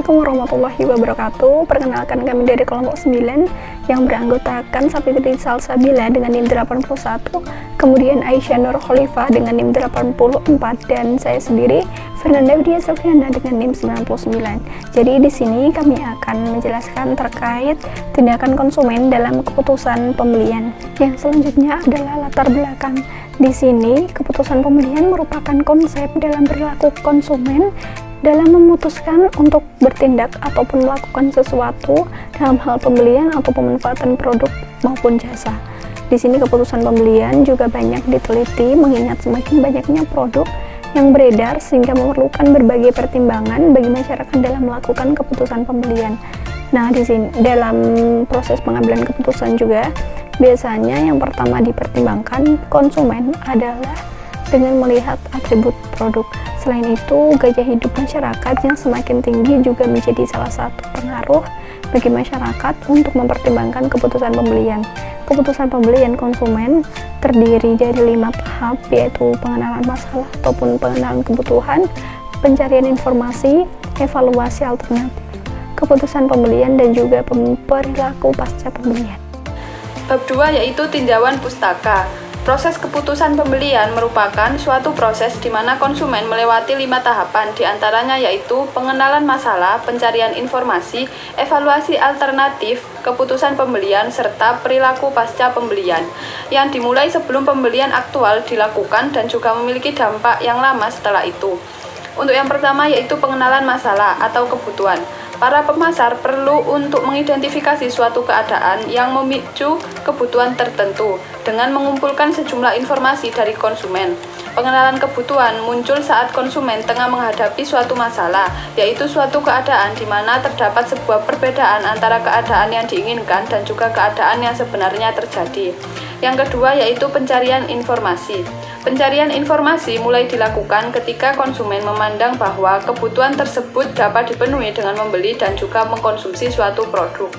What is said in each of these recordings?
Assalamualaikum warahmatullahi wabarakatuh. Perkenalkan, kami dari kelompok 9 yang beranggotakan Sapitri Salsabila dengan NIM 81, kemudian Aisyah Nur Khalifah dengan NIM 84, dan saya sendiri Fernanda Widya Sofyana dengan NIM 99. Jadi di sini kami akan menjelaskan terkait tindakan konsumen dalam keputusan pembelian. Yang selanjutnya adalah latar belakang. Di sini keputusan pembelian merupakan konsep dalam perilaku konsumen dalam memutuskan untuk bertindak ataupun melakukan sesuatu dalam hal pembelian atau pemanfaatan produk maupun jasa. Di sini keputusan pembelian juga banyak diteliti mengingat semakin banyaknya produk yang beredar sehingga memerlukan berbagai pertimbangan bagi masyarakat dalam melakukan keputusan pembelian. Nah, di sini dalam proses pengambilan keputusan juga biasanya yang pertama dipertimbangkan konsumen adalah dengan melihat atribut produk. Selain itu, gaya hidup masyarakat yang semakin tinggi juga menjadi salah satu pengaruh bagi masyarakat untuk mempertimbangkan keputusan pembelian. Keputusan pembelian konsumen terdiri dari 5 tahap, yaitu pengenalan masalah ataupun pengenalan kebutuhan, pencarian informasi, evaluasi alternatif, keputusan pembelian, dan juga perilaku pasca pembelian. Bab 2 yaitu tinjauan pustaka. Proses keputusan pembelian merupakan suatu proses di mana konsumen melewati 5 tahapan, diantaranya yaitu pengenalan masalah, pencarian informasi, evaluasi alternatif, keputusan pembelian, serta perilaku pasca pembelian, yang dimulai sebelum pembelian aktual dilakukan dan juga memiliki dampak yang lama setelah itu. Untuk yang pertama yaitu pengenalan masalah atau kebutuhan. Para pemasar perlu untuk mengidentifikasi suatu keadaan yang memicu kebutuhan tertentu dengan mengumpulkan sejumlah informasi dari konsumen. Pengenalan kebutuhan muncul saat konsumen tengah menghadapi suatu masalah, yaitu suatu keadaan di mana terdapat sebuah perbedaan antara keadaan yang diinginkan dan juga keadaan yang sebenarnya terjadi. Yang kedua yaitu pencarian informasi. Pencarian informasi mulai dilakukan ketika konsumen memandang bahwa kebutuhan tersebut dapat dipenuhi dengan membeli dan juga mengkonsumsi suatu produk.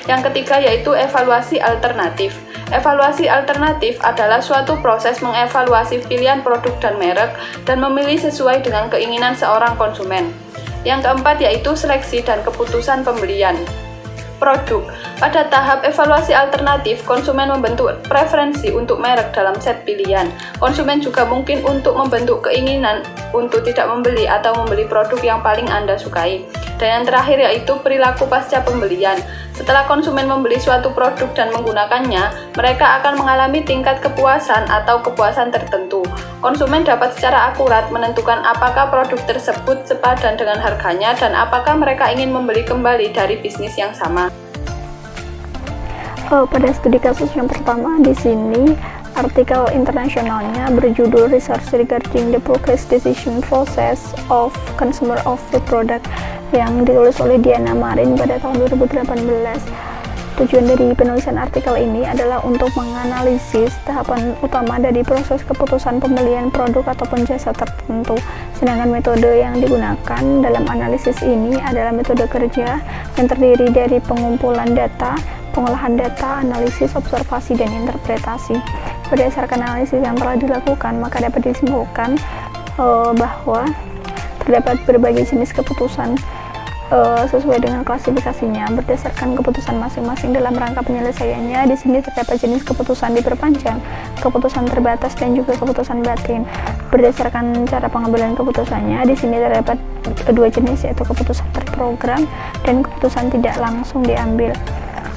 Yang ketiga yaitu evaluasi alternatif. Evaluasi alternatif adalah suatu proses mengevaluasi pilihan produk dan merek dan memilih sesuai dengan keinginan seorang konsumen. Yang keempat yaitu seleksi dan keputusan pembelian produk. Pada tahap evaluasi alternatif, konsumen membentuk preferensi untuk merek dalam set pilihan. Konsumen juga mungkin untuk membentuk keinginan untuk tidak membeli atau membeli produk yang paling Anda sukai. Dan yang terakhir yaitu perilaku pasca pembelian. Setelah konsumen membeli suatu produk dan menggunakannya, mereka akan mengalami tingkat kepuasan atau kepuasan tertentu. Konsumen dapat secara akurat menentukan apakah produk tersebut sepadan dengan harganya dan apakah mereka ingin membeli kembali dari bisnis yang sama. Pada studi kasus yang pertama di sini artikel internasionalnya berjudul Research Regarding the Purchase Decision Process of Consumer of Food Product yang ditulis oleh Diana Marin pada tahun 2018. Tujuan dari penulisan artikel ini adalah untuk menganalisis tahapan utama dari proses keputusan pembelian produk ataupun jasa tertentu. Sedangkan metode yang digunakan dalam analisis ini adalah metode kerja yang terdiri dari pengumpulan data, pengolahan data, analisis, observasi, dan interpretasi. Berdasarkan analisis yang telah dilakukan, maka dapat disimpulkan bahwa terdapat berbagai jenis keputusan sesuai dengan klasifikasinya berdasarkan keputusan masing-masing dalam rangka penyelesaiannya. Di sini terdapat jenis keputusan diperpanjang, keputusan terbatas, dan juga keputusan batin. Berdasarkan cara pengambilan keputusannya, di sini terdapat dua jenis, yaitu keputusan terprogram dan keputusan tidak langsung diambil.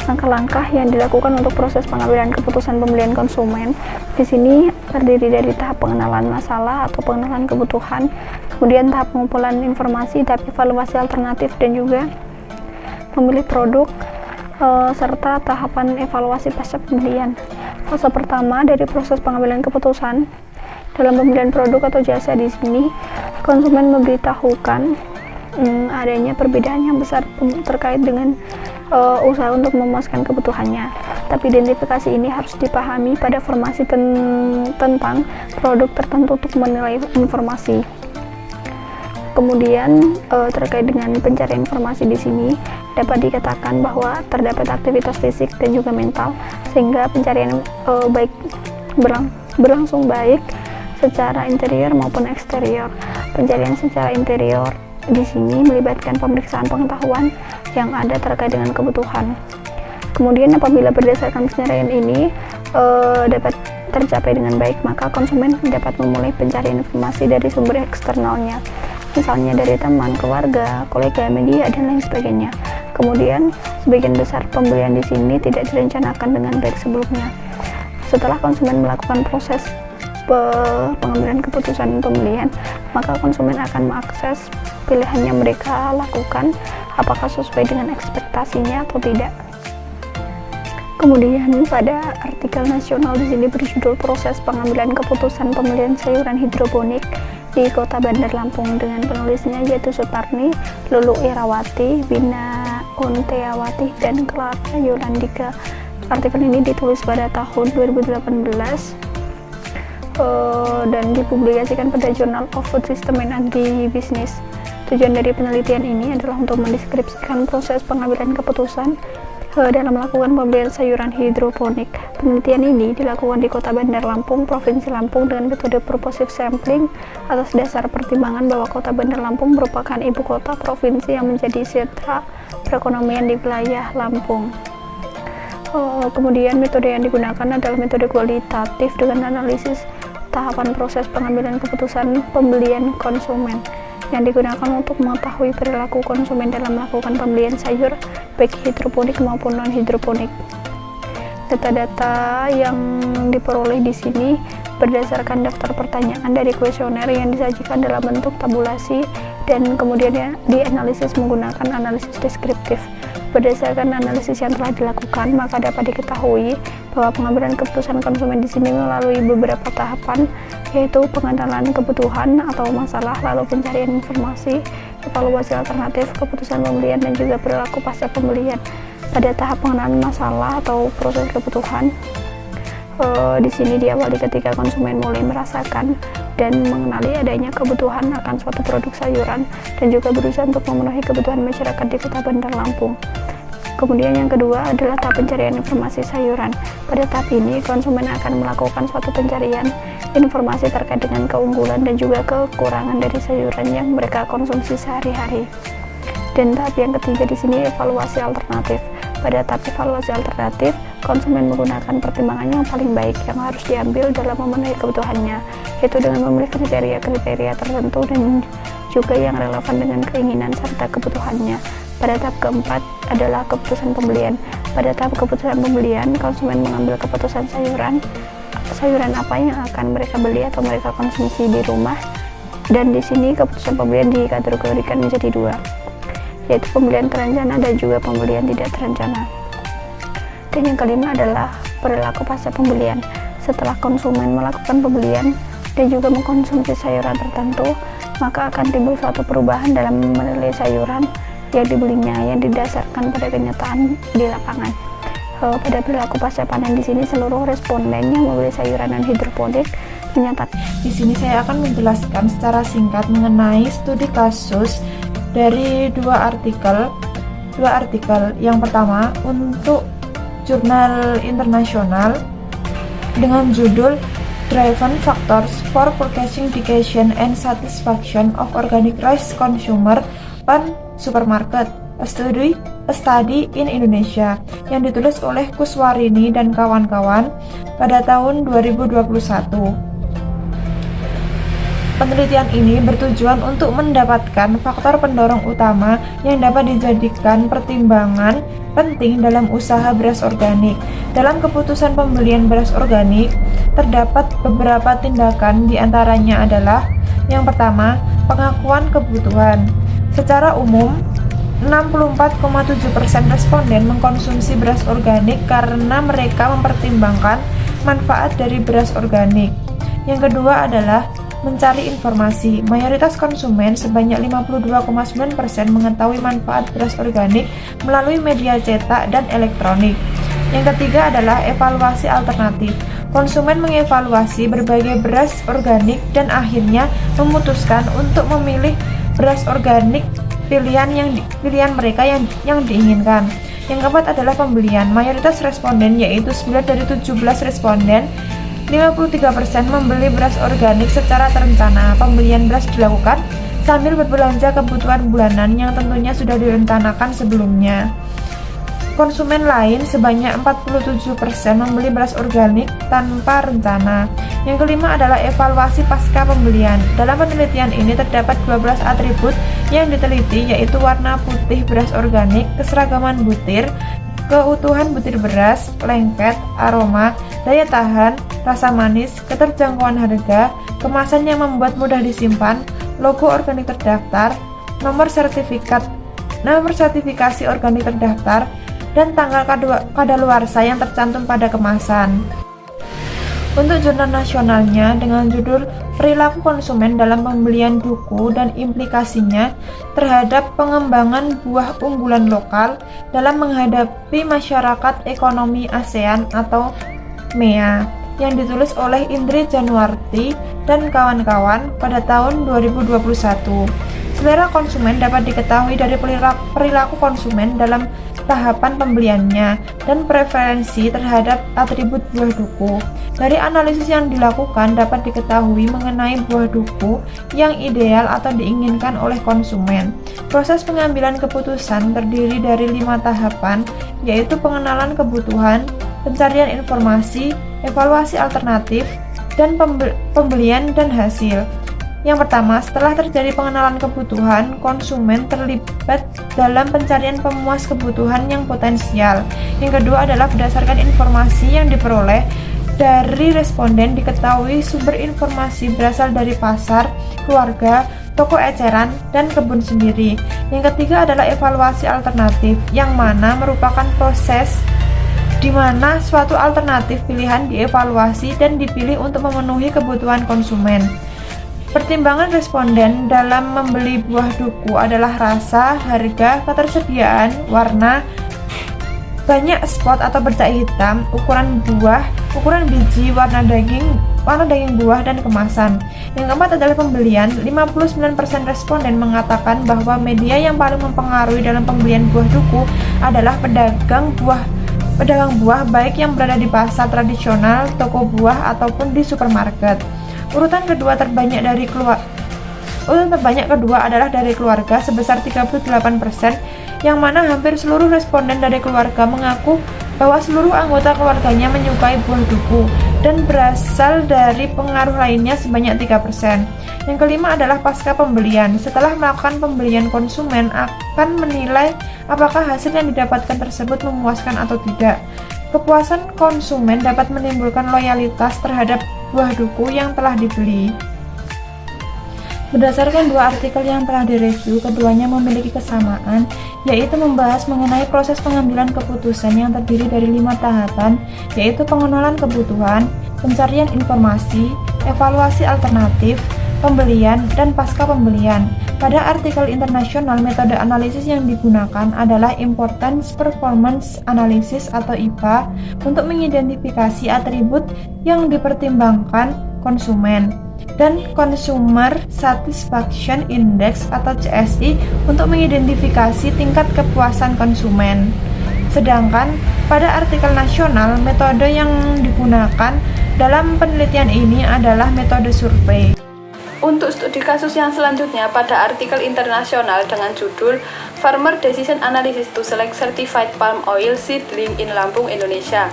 Langkah-langkah yang dilakukan untuk proses pengambilan keputusan pembelian konsumen di sini terdiri dari tahap pengenalan masalah atau pengenalan kebutuhan, kemudian tahap pengumpulan informasi, tahap evaluasi alternatif, dan juga memilih produk serta tahapan evaluasi pasca pembelian. Fase pertama dari proses pengambilan keputusan dalam pembelian produk atau jasa, di sini konsumen memberitahukan adanya perbedaan yang besar terkait dengan usaha untuk memuaskan kebutuhannya. Tapi identifikasi ini harus dipahami pada formasi tentang produk tertentu untuk menilai informasi. Kemudian terkait dengan pencarian informasi di sini dapat dikatakan bahwa terdapat aktivitas fisik dan juga mental sehingga pencarian berlangsung baik secara interior maupun eksterior. Pencarian secara interior di sini melibatkan pemeriksaan pengetahuan yang ada terkait dengan kebutuhan. Kemudian apabila berdasarkan penilaian ini dapat tercapai dengan baik, maka konsumen dapat memulai pencarian informasi dari sumber eksternalnya, misalnya dari teman, keluarga, kolega, media, dan lain sebagainya. Kemudian sebagian besar pembelian di sini tidak direncanakan dengan baik sebelumnya. Setelah konsumen melakukan proses pengambilan keputusan pembelian, maka konsumen akan mengakses pilihan yang mereka lakukan apakah sesuai dengan ekspektasinya atau tidak. Kemudian pada artikel nasional di sini berjudul proses pengambilan keputusan pembelian sayuran hidroponik di Kota Bandar Lampung dengan penulisnya yaitu Sutarni, Lulu Irawati, Bina Unteawati, dan Clara Yolandika. Artikel ini ditulis pada tahun 2018 dan dipublikasikan pada Journal of Food System and Agribusiness. Tujuan dari penelitian ini adalah untuk mendeskripsikan proses pengambilan keputusan dalam melakukan pembelian sayuran hidroponik. Penelitian ini dilakukan di Kota Bandar Lampung, Provinsi Lampung dengan metode purposive sampling atas dasar pertimbangan bahwa Kota Bandar Lampung merupakan ibu kota provinsi yang menjadi sentra perekonomian di wilayah Lampung. Kemudian metode yang digunakan adalah metode kualitatif dengan analisis tahapan proses pengambilan keputusan pembelian konsumen yang digunakan untuk mengetahui perilaku konsumen dalam melakukan pembelian sayur baik hidroponik maupun non hidroponik. Data-data yang diperoleh di sini berdasarkan daftar pertanyaan dari kuesioner yang disajikan dalam bentuk tabulasi dan kemudian dianalisis menggunakan analisis deskriptif. Berdasarkan analisis yang telah dilakukan, maka dapat diketahui bahwa pengambilan keputusan konsumen di sini melalui beberapa tahapan, yaitu pengenalan kebutuhan atau masalah, lalu pencarian informasi, evaluasi alternatif, keputusan pembelian, dan juga perilaku pasca pembelian. Pada tahap pengenalan masalah atau proses kebutuhan, di sini diawali ketika konsumen mulai merasakan dan mengenali adanya kebutuhan akan suatu produk sayuran dan juga berusaha untuk memenuhi kebutuhan masyarakat di Kota Bandar Lampung. Kemudian yang kedua adalah tahap pencarian informasi sayuran. Pada tahap ini konsumen akan melakukan suatu pencarian informasi terkait dengan keunggulan dan juga kekurangan dari sayuran yang mereka konsumsi sehari-hari. Dan tahap yang ketiga di sini evaluasi alternatif. Pada tahap evaluasi alternatif, konsumen menggunakan pertimbangan yang paling baik yang harus diambil dalam memenuhi kebutuhannya, yaitu dengan memilih kriteria-kriteria tertentu dan juga yang relevan dengan keinginan serta kebutuhannya. Pada tahap keempat adalah keputusan pembelian. Pada tahap keputusan pembelian, konsumen mengambil keputusan sayuran apa yang akan mereka beli atau mereka konsumsi di rumah. Dan di sini keputusan pembelian dikategorikan menjadi dua, yaitu pembelian terencana dan juga pembelian tidak terencana. Dan yang kelima adalah perilaku pasca pembelian. Setelah konsumen melakukan pembelian dan juga mengkonsumsi sayuran tertentu, maka akan timbul suatu perubahan dalam menilai sayuran yang dibelinya yang didasarkan pada kenyataan di lapangan. Pada perilaku pasca panen di sini seluruh responden yang membeli sayuran non hidroponik menyatakan. Di sini saya akan menjelaskan secara singkat mengenai studi kasus dari dua artikel. Yang pertama untuk jurnal internasional dengan judul Driven Factors for Purchasing Decision and Satisfaction of Organic Rice Consumer on Supermarket, a study in Indonesia, yang ditulis oleh Kuswarini dan kawan-kawan pada tahun 2021. Penelitian ini bertujuan untuk mendapatkan faktor pendorong utama yang dapat dijadikan pertimbangan penting dalam usaha beras organik. Dalam keputusan pembelian beras organik, terdapat beberapa tindakan, diantaranya adalah yang pertama, pengakuan kebutuhan. Secara umum, 64,7% responden mengkonsumsi beras organik karena mereka mempertimbangkan manfaat dari beras organik. Yang kedua adalah mencari informasi. Mayoritas konsumen sebanyak 52,9% mengetahui manfaat beras organik melalui media cetak dan elektronik. Yang ketiga adalah evaluasi alternatif. Konsumen mengevaluasi berbagai beras organik dan akhirnya memutuskan untuk memilih beras organik pilihan mereka yang diinginkan. Yang keempat adalah pembelian. Mayoritas responden yaitu 9 dari 17 responden 53% membeli beras organik secara terencana. Pembelian beras dilakukan sambil berbelanja kebutuhan bulanan yang tentunya sudah direncanakan sebelumnya. Konsumen lain sebanyak 47% membeli beras organik tanpa rencana. Yang kelima adalah evaluasi pasca pembelian. Dalam penelitian ini terdapat 12 atribut yang diteliti, yaitu warna putih beras organik, keseragaman butir, keutuhan butir beras, lengket, aroma, daya tahan, rasa manis, keterjangkauan harga, kemasan yang membuat mudah disimpan, logo organik terdaftar, nomor sertifikasi organik terdaftar, dan tanggal kadaluarsa yang tercantum pada kemasan. Untuk jurnal nasionalnya dengan judul Perilaku Konsumen dalam Pembelian Duku dan Implikasinya terhadap Pengembangan Buah Unggulan Lokal dalam Menghadapi Masyarakat Ekonomi ASEAN atau MEA, yang ditulis oleh Indri Januarti dan kawan-kawan pada tahun 2021. Selera konsumen dapat diketahui dari perilaku konsumen dalam tahapan pembeliannya dan preferensi terhadap atribut buah duku. Dari analisis yang dilakukan dapat diketahui mengenai buah duku yang ideal atau diinginkan oleh konsumen. Proses pengambilan keputusan terdiri dari 5 tahapan, yaitu pengenalan kebutuhan, pencarian informasi, evaluasi alternatif, dan pembelian dan hasil. Yang pertama, setelah terjadi pengenalan kebutuhan, konsumen terlibat dalam pencarian pemuas kebutuhan yang potensial. Yang kedua adalah berdasarkan informasi yang diperoleh dari responden diketahui sumber informasi berasal dari pasar, keluarga, toko eceran, dan kebun sendiri. Yang ketiga adalah evaluasi alternatif, yang mana merupakan proses di mana suatu alternatif pilihan dievaluasi dan dipilih untuk memenuhi kebutuhan konsumen. Pertimbangan responden dalam membeli buah duku adalah rasa, harga, ketersediaan, warna, banyak spot atau bercak hitam, ukuran buah, ukuran biji, warna daging buah, dan kemasan. Yang keempat adalah pembelian. 59% responden mengatakan bahwa media yang paling mempengaruhi dalam pembelian buah duku adalah pedagang buah baik yang berada di pasar tradisional, toko buah, ataupun di supermarket. Urutan terbanyak kedua adalah dari keluarga sebesar 38%, yang mana hampir seluruh responden dari keluarga mengaku bahwa seluruh anggota keluarganya menyukai buah duku, dan berasal dari pengaruh lainnya sebanyak 3%. Yang kelima adalah pasca pembelian. Setelah melakukan pembelian, konsumen akan menilai apakah hasil yang didapatkan tersebut memuaskan atau tidak. Kepuasan konsumen dapat menimbulkan loyalitas terhadap buah duku yang telah dibeli. Berdasarkan 2 artikel yang telah direview, keduanya memiliki kesamaan, yaitu membahas mengenai proses pengambilan keputusan yang terdiri dari 5 tahapan, yaitu pengenalan kebutuhan, pencarian informasi, evaluasi alternatif, pembelian, dan pasca pembelian. Pada artikel internasional, metode analisis yang digunakan adalah Importance Performance Analysis atau IPA untuk mengidentifikasi atribut yang dipertimbangkan konsumen, dan Consumer Satisfaction Index atau CSI untuk mengidentifikasi tingkat kepuasan konsumen. Sedangkan pada artikel nasional, metode yang digunakan dalam penelitian ini adalah metode survei. Untuk studi kasus yang selanjutnya pada artikel internasional dengan judul Farmer Decision Analysis to Select Certified Palm Oil Seedling in Lampung, Indonesia.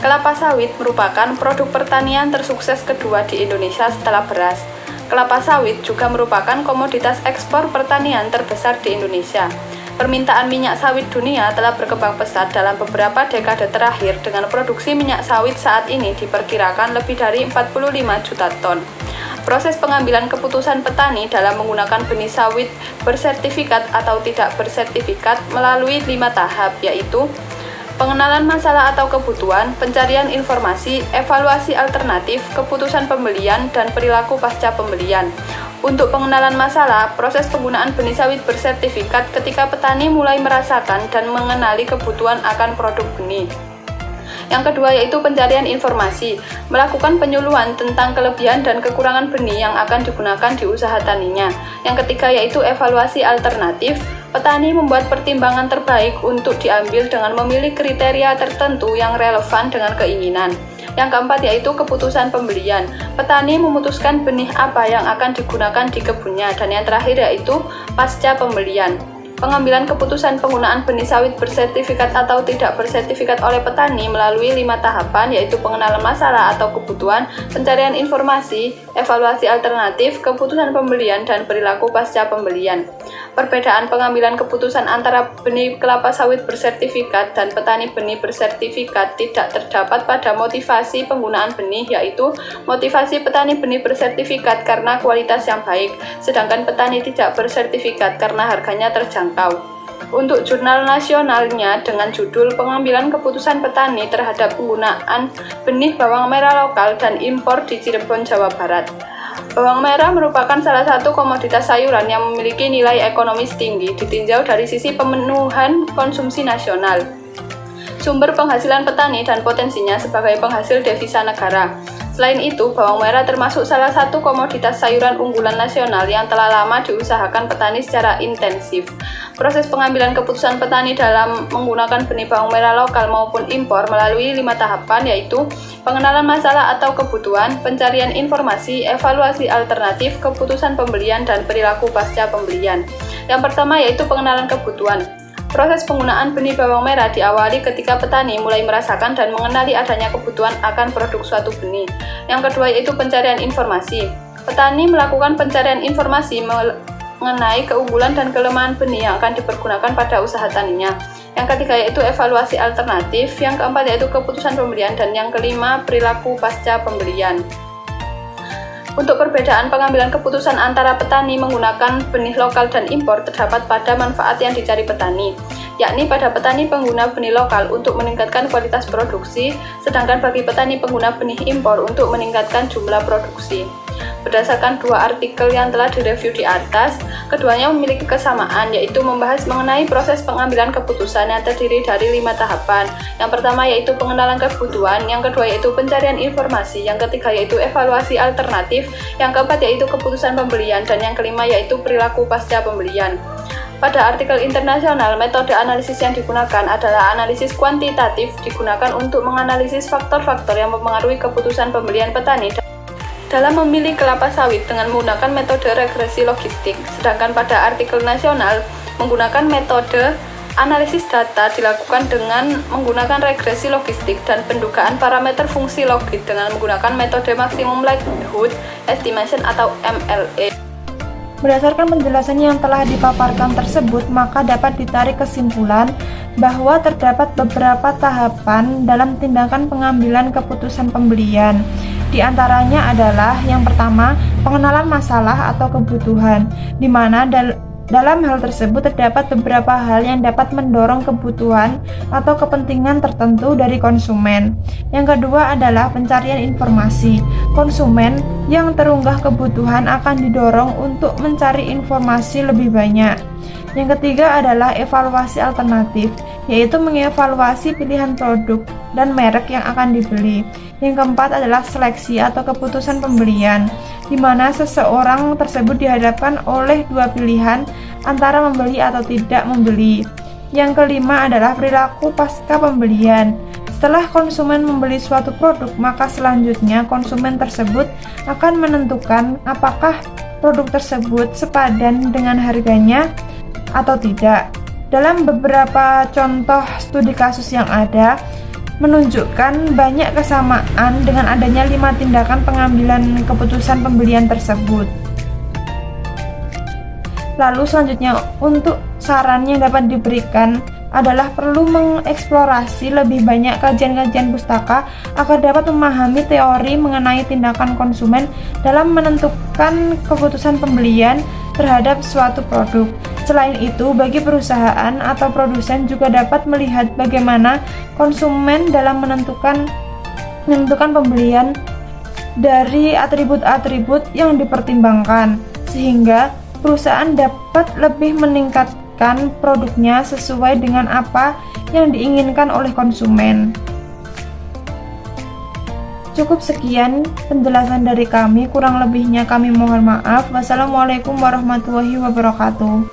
Kelapa sawit merupakan produk pertanian tersukses kedua di Indonesia setelah beras. Kelapa sawit juga merupakan komoditas ekspor pertanian terbesar di Indonesia. Permintaan minyak sawit dunia telah berkembang pesat dalam beberapa dekade terakhir, dengan produksi minyak sawit saat ini diperkirakan lebih dari 45 juta ton. Proses pengambilan keputusan petani dalam menggunakan benih sawit bersertifikat atau tidak bersertifikat melalui 5 tahap, yaitu pengenalan masalah atau kebutuhan, pencarian informasi, evaluasi alternatif, keputusan pembelian, dan perilaku pasca pembelian. Untuk pengenalan masalah, proses penggunaan benih sawit bersertifikat ketika petani mulai merasakan dan mengenali kebutuhan akan produk benih. Yang kedua yaitu pencarian informasi, melakukan penyuluhan tentang kelebihan dan kekurangan benih yang akan digunakan di usaha taninya. Yang ketiga yaitu evaluasi alternatif, petani membuat pertimbangan terbaik untuk diambil dengan memilih kriteria tertentu yang relevan dengan keinginan. Yang keempat yaitu keputusan pembelian. Petani memutuskan benih apa yang akan digunakan di kebunnya. Dan yang terakhir yaitu pasca pembelian. Pengambilan keputusan penggunaan benih sawit bersertifikat atau tidak bersertifikat oleh petani melalui 5 tahapan, yaitu pengenalan masalah atau kebutuhan, pencarian informasi, evaluasi alternatif, keputusan pembelian, dan perilaku pasca pembelian. Perbedaan pengambilan keputusan antara benih kelapa sawit bersertifikat dan petani benih bersertifikat tidak terdapat pada motivasi penggunaan benih, yaitu motivasi petani benih bersertifikat karena kualitas yang baik, sedangkan petani tidak bersertifikat karena harganya terjangkau. Untuk jurnal nasionalnya dengan judul Pengambilan Keputusan Petani Terhadap Penggunaan Benih Bawang Merah Lokal dan Impor di Cirebon, Jawa Barat. Bawang merah merupakan salah satu komoditas sayuran yang memiliki nilai ekonomis tinggi, ditinjau dari sisi pemenuhan konsumsi nasional, sumber penghasilan petani, dan potensinya sebagai penghasil devisa negara. Selain itu, bawang merah termasuk salah satu komoditas sayuran unggulan nasional yang telah lama diusahakan petani secara intensif. Proses pengambilan keputusan petani dalam menggunakan benih bawang merah lokal maupun impor melalui 5 tahapan, yaitu pengenalan masalah atau kebutuhan, pencarian informasi, evaluasi alternatif, keputusan pembelian, dan perilaku pasca pembelian. Yang pertama yaitu pengenalan kebutuhan. Proses penggunaan benih bawang merah diawali ketika petani mulai merasakan dan mengenali adanya kebutuhan akan produk suatu benih. Yang kedua yaitu pencarian informasi. Petani melakukan pencarian informasi mengenai keunggulan dan kelemahan benih yang akan dipergunakan pada usaha taninya. Yang ketiga yaitu evaluasi alternatif. Yang keempat yaitu keputusan pembelian, dan yang kelima perilaku pasca pembelian. Untuk perbedaan pengambilan keputusan antara petani menggunakan benih lokal dan impor terdapat pada manfaat yang dicari petani, yakni pada petani pengguna benih lokal untuk meningkatkan kualitas produksi, sedangkan bagi petani pengguna benih impor untuk meningkatkan jumlah produksi. Berdasarkan 2 artikel yang telah direview di atas, keduanya memiliki kesamaan, yaitu membahas mengenai proses pengambilan keputusan yang terdiri dari 5 tahapan. Yang pertama yaitu pengenalan kebutuhan, yang kedua yaitu pencarian informasi, yang ketiga yaitu evaluasi alternatif, yang keempat yaitu keputusan pembelian, dan yang kelima yaitu perilaku pasca pembelian. Pada artikel internasional, metode analisis yang digunakan adalah analisis kuantitatif, digunakan untuk menganalisis faktor-faktor yang mempengaruhi keputusan pembelian petani dalam memilih kelapa sawit dengan menggunakan metode regresi logistik. Sedangkan pada artikel nasional, menggunakan metode analisis data dilakukan dengan menggunakan regresi logistik dan pendugaan parameter fungsi logis dengan menggunakan metode maximum likelihood estimation atau MLE. Berdasarkan penjelasan yang telah dipaparkan tersebut, maka dapat ditarik kesimpulan bahwa terdapat beberapa tahapan dalam tindakan pengambilan keputusan pembelian. Di antaranya adalah yang pertama, pengenalan masalah atau kebutuhan, di mana dalam hal tersebut terdapat beberapa hal yang dapat mendorong kebutuhan atau kepentingan tertentu dari konsumen. Yang kedua adalah pencarian informasi. Konsumen yang terunggah kebutuhan akan didorong untuk mencari informasi lebih banyak. Yang ketiga adalah evaluasi alternatif, yaitu mengevaluasi pilihan produk dan merek yang akan dibeli. Yang keempat adalah seleksi atau keputusan pembelian, di mana seseorang tersebut dihadapkan oleh 2 pilihan antara membeli atau tidak membeli. Yang kelima adalah perilaku pasca pembelian. Setelah konsumen membeli suatu produk, maka selanjutnya konsumen tersebut akan menentukan apakah produk tersebut sepadan dengan harganya atau tidak. Dalam beberapa contoh studi kasus yang ada, menunjukkan banyak kesamaan dengan adanya 5 tindakan pengambilan keputusan pembelian tersebut. Lalu selanjutnya, untuk saran yang dapat diberikan adalah perlu mengeksplorasi lebih banyak kajian-kajian pustaka agar dapat memahami teori mengenai tindakan konsumen dalam menentukan keputusan pembelian terhadap suatu produk. Selain itu, bagi perusahaan atau produsen juga dapat melihat bagaimana konsumen dalam menentukan pembelian dari atribut-atribut yang dipertimbangkan, sehingga perusahaan dapat lebih meningkatkan produknya sesuai dengan apa yang diinginkan oleh konsumen. Cukup sekian penjelasan dari kami, kurang lebihnya kami mohon maaf. Wassalamualaikum warahmatullahi wabarakatuh.